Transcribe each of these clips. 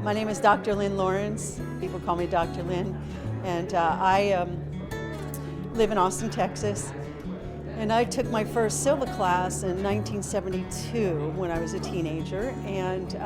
My name is Dr. Lynn Lawrence. People call me Dr. Lynn. And I live in Austin, Texas. And I took my first Silva class in 1972 when I was a teenager. And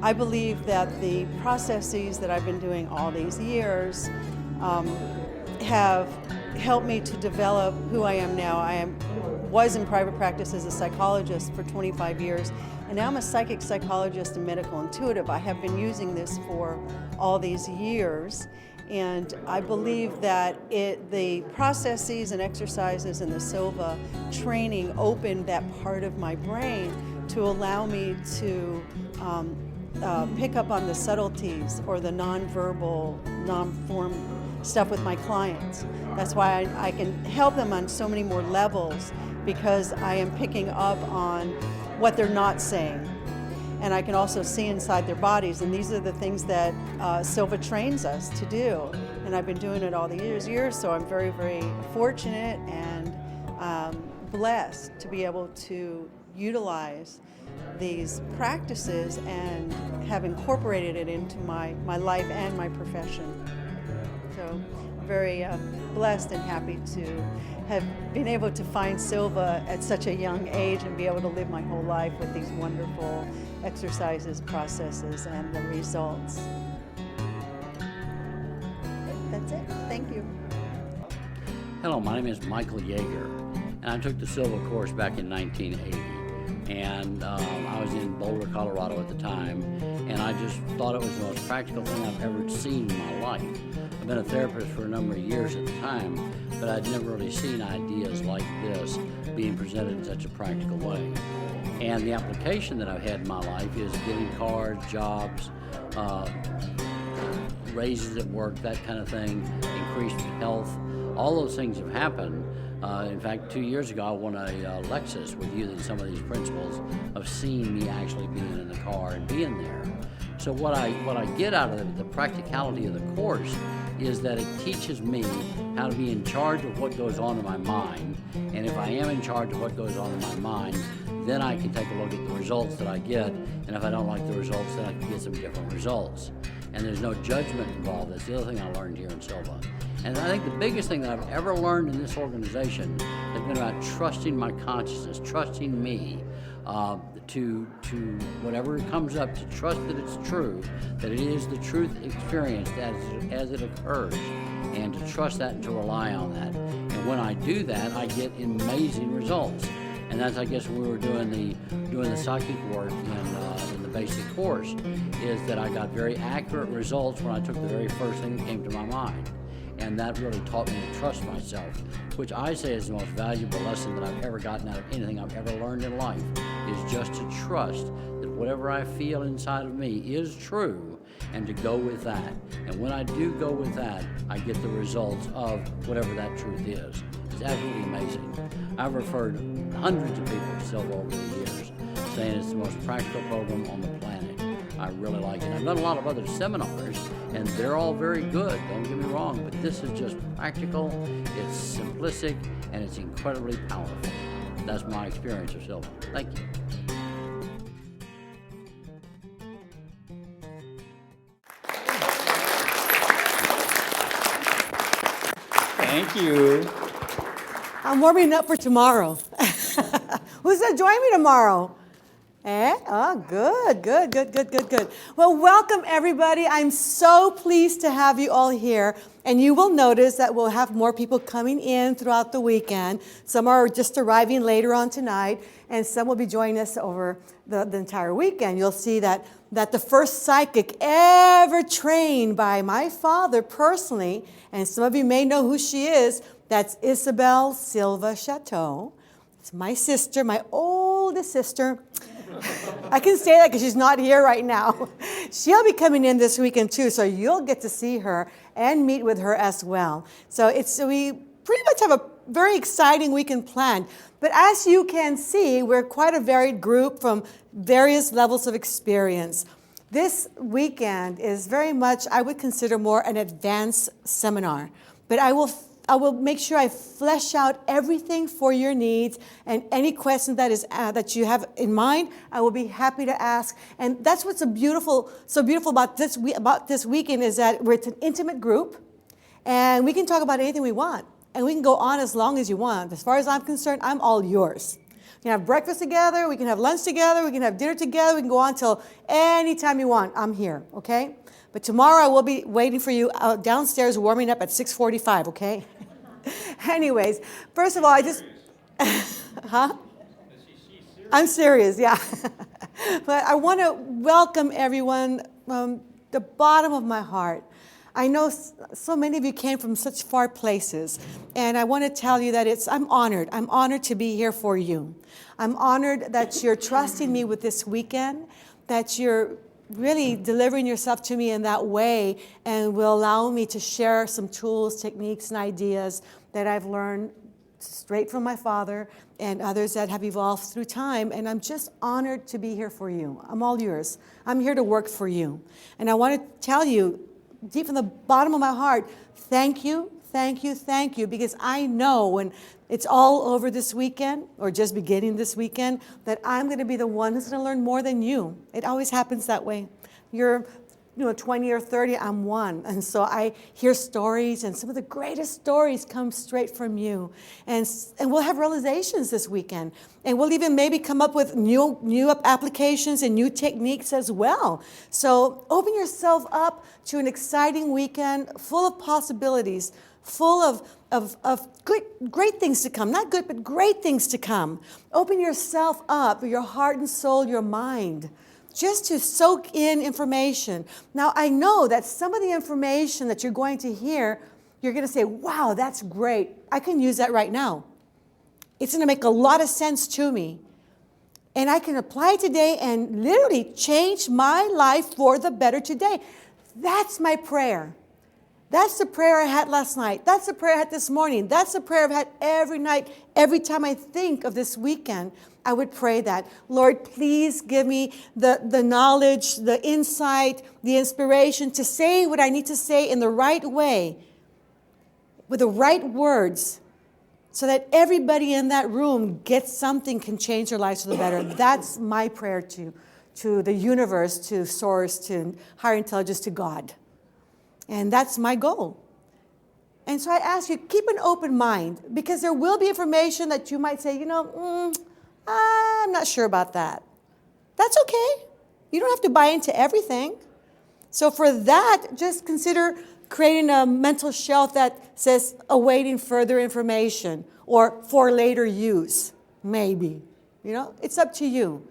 I believe that the processes that I've been doing all these years have helped me to develop who I am now. Was in private practice as a psychologist for 25 years, and now I'm a psychic psychologist and medical intuitive. I have been using this for all these years, and I believe that the processes and exercises in the Silva training opened that part of my brain to allow me to pick up on the subtleties or the nonverbal, non-form stuff with my clients. That's why I can help them on so many more levels, because I am picking up on what they're not saying. And I can also see inside their bodies, and these are the things that Silva trains us to do. And I've been doing it all the years, so I'm very, very fortunate and blessed to be able to utilize these practices and have incorporated it into my life and my profession. So I'm very blessed and happy to have been able to find Silva at such a young age and be able to live my whole life with these wonderful exercises, processes, and the results. That's it. Thank you. Hello, my name is Michael Yeager, and I took the Silva course back in 1980. And I was in Boulder, Colorado at the time, and I just thought it was the most practical thing I've ever seen in my life. I've been a therapist for a number of years at the time, but I'd never really seen ideas like this being presented in such a practical way. And the application that I've had in my life is getting cards, jobs, raises at work, that kind of thing, increased health. All those things have happened. In fact, 2 years ago, I won a Lexus with using some of these principles of seeing me actually being in the car and being there. So what I get out of the practicality of the course is that it teaches me how to be in charge of what goes on in my mind. And if I am in charge of what goes on in my mind, then I can take a look at the results that I get. And if I don't like the results, then I can get some different results. And there's no judgment involved. That's the other thing I learned here in Silva. And I think the biggest thing that I've ever learned in this organization has been about trusting my consciousness, trusting me, to whatever comes up, to trust that it's true, that it is the truth experienced as it occurs, and to trust that and to rely on that. And when I do that, I get amazing results. And that's, I guess, when we were doing the psychic work in the basic course, is that I got very accurate results when I took the very first thing that came to my mind. And that really taught me to trust myself, which I say is the most valuable lesson that I've ever gotten out of anything I've ever learned in life, is just to trust that whatever I feel inside of me is true, and to go with that. And when I do go with that, I get the results of whatever that truth is. It's absolutely amazing. I've referred hundreds of people to Silva over the years, saying it's the most practical program on the planet. I really like it. I've done a lot of other seminars, and they're all very good, don't get me wrong, but this is just practical, it's simplistic, and it's incredibly powerful. That's my experience of Silva. Thank you. Thank you. I'm warming up for tomorrow. Who's going to join me tomorrow? Oh, good. Well, welcome everybody. I'm so pleased to have you all here. And you will notice that we'll have more people coming in throughout the weekend. Some are just arriving later on tonight, and some will be joining us over the entire weekend. You'll see that the first psychic ever trained by my father personally, and some of you may know who she is, that's Isabel Silva Chateau. It's my sister, my oldest sister. I can say that because she's not here right now. She'll be coming in this weekend too, so you'll get to see her and meet with her as well. So we pretty much have a very exciting weekend planned. But as you can see, we're quite a varied group from various levels of experience. This weekend is very much, I would consider more an advanced seminar. But I I will make sure I flesh out everything for your needs, and any question that you have in mind, I will be happy to ask. And that's what's so beautiful about this weekend is that it's an intimate group, and we can talk about anything we want, and we can go on as long as you want. As far as I'm concerned, I'm all yours. We can have breakfast together, we can have lunch together, we can have dinner together, we can go on till any time you want. I'm here, okay? But tomorrow I will be waiting for you downstairs, warming up at 6:45, okay? Anyways, first of all, I just, huh? I'm serious, yeah. But I want to welcome everyone from the bottom of my heart. I know so many of you came from such far places, and I want to tell you that I'm honored. I'm honored to be here for you. I'm honored that you're trusting me with this weekend, that you're really delivering yourself to me in that way, and will allow me to share some tools, techniques, and ideas that I've learned straight from my father and others that have evolved through time. And I'm just honored to be here for you. I'm all yours. I'm here to work for you. And I want to tell you, deep from the bottom of my heart, thank you, thank you, thank you, because I know when it's all over this weekend, or just beginning this weekend, that I'm going to be the one who's going to learn more than you. It always happens that way. You're 20 or 30, I'm one. And so I hear stories, and some of the greatest stories come straight from you. And we'll have realizations this weekend. And we'll even maybe come up with new applications and new techniques as well. So open yourself up to an exciting weekend full of possibilities, full of great things to come. Not good, but great things to come. Open yourself up, your heart and soul, your mind, just to soak in information. Now, I know that some of the information that you're going to hear, you're going to say, wow, that's great. I can use that right now. It's going to make a lot of sense to me. And I can apply it today and literally change my life for the better today. That's my prayer. That's the prayer I had last night. That's the prayer I had this morning. That's the prayer I've had every night. Every time I think of this weekend, I would pray that, Lord, please give me the knowledge, the insight, the inspiration to say what I need to say in the right way, with the right words, so that everybody in that room gets something, can change their lives for the better. That's my prayer to the universe, to source, to higher intelligence, to God. And that's my goal. And so I ask you, keep an open mind, because there will be information that you might say, I'm not sure about that. That's okay. You don't have to buy into everything. So for that, just consider creating a mental shelf that says awaiting further information or for later use, maybe. It's up to you.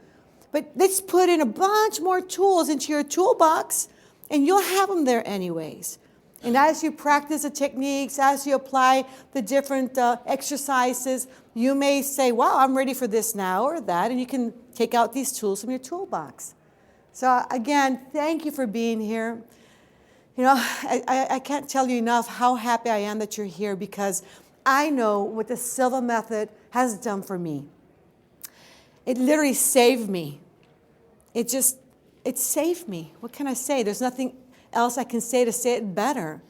But let's put in a bunch more tools into your toolbox, and you'll have them there anyways. And as you practice the techniques, as you apply the different exercises, you may say, wow, I'm ready for this now or that, and you can take out these tools from your toolbox. So again, thank you for being here. I can't tell you enough how happy I am that you're here, because I know what the Silva Method has done for me. It literally saved me. It saved me. What can I say? There's nothing else I can say to say it better.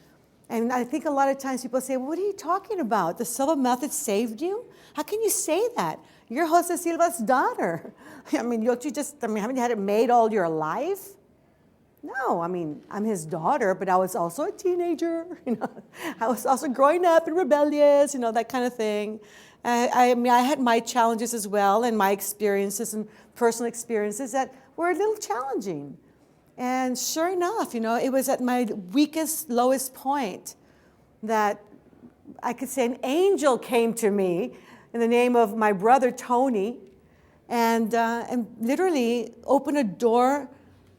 And I think a lot of times people say, well, what are you talking about? The Silva Method saved you? How can you say that? You're Jose Silva's daughter. Haven't you had it made all your life? No, I'm his daughter, but I was also a teenager. I was also growing up and rebellious, that kind of thing. I had my challenges as well, and my experiences and personal experiences that were a little challenging. And sure enough, it was at my weakest, lowest point that I could say an angel came to me in the name of my brother Tony, and literally opened a door.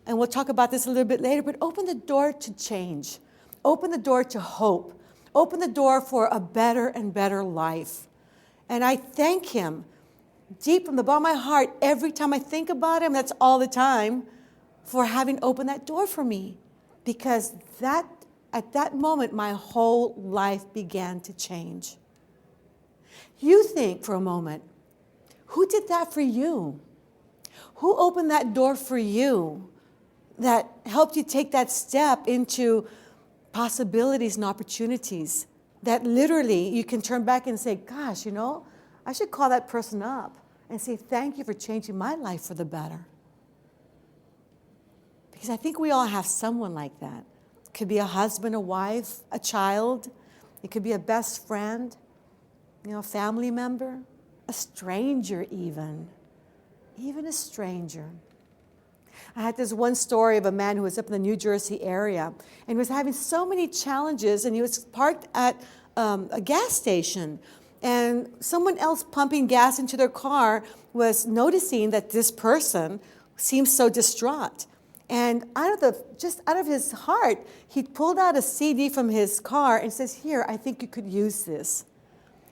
And we'll talk about this a little bit later, but open the door to change. Open the door to hope. Open the door for a better and better life. And I thank him deep from the bottom of my heart every time I think about him. That's all the time, for having opened that door for me. Because at that moment, my whole life began to change. You think for a moment, who did that for you? Who opened that door for you that helped you take that step into possibilities and opportunities? that literally you can turn back and say, gosh, you know, I should call that person up and say, thank you for changing my life for the better. Because I think we all have someone like that. It could be a husband, a wife, a child. It could be a best friend, you know, a family member, a stranger even a stranger. I had this one story of a man who was up in the New Jersey area and was having so many challenges, and he was parked at a gas station, and someone else pumping gas into their car was noticing that this person seemed so distraught. And out of his heart, he pulled out a CD from his car and says, here, I think you could use this.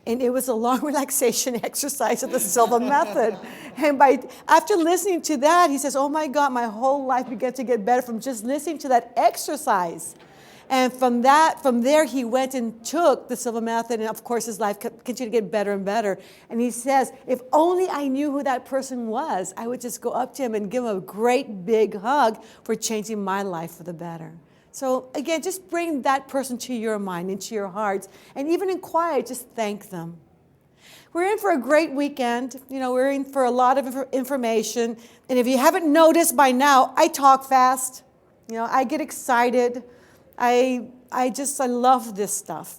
And it was a long relaxation exercise of the Silva Method. And after listening to that, he says, oh my God, my whole life began to get better from just listening to that exercise. And from there, he went and took the Silva Method, and of course, his life continued to get better and better. And he says, if only I knew who that person was, I would just go up to him and give him a great big hug for changing my life for the better. So again, just bring that person to your mind, into your hearts, and even in quiet, just thank them. We're in for a great weekend. You know, we're in for a lot of information. And if you haven't noticed by now, I talk fast. You know, I get excited. I love this stuff.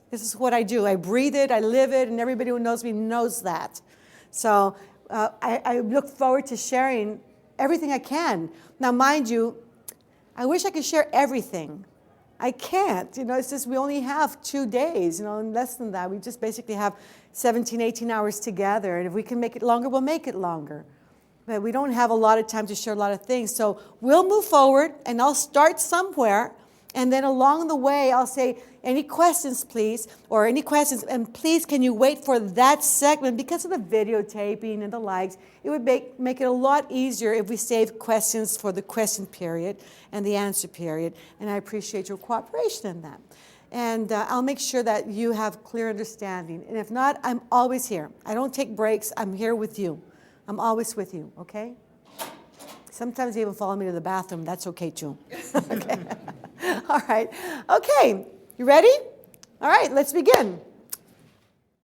This is what I do. I breathe it, I live it, and everybody who knows me knows that. So I look forward to sharing everything I can. Now, mind you, I wish I could share everything. I can't. You know, it's just we only have 2 days, you know, and less than that. We just basically have 17, 18 hours together. And if we can make it longer, we'll make it longer. But we don't have a lot of time to share a lot of things. So we'll move forward, and I'll start somewhere. And then along the way, I'll say, any questions, please, or any questions, and please, can you wait for that segment? Because of the videotaping and the likes, it would make it a lot easier if we save questions for the question period and the answer period, and I appreciate your cooperation in that. And I'll make sure that you have clear understanding, and if not, I'm always here. I don't take breaks. I'm here with you. I'm always with you, okay? Sometimes you even follow me to the bathroom. That's okay, too. Okay. All right. Okay. You ready? All right. Let's begin.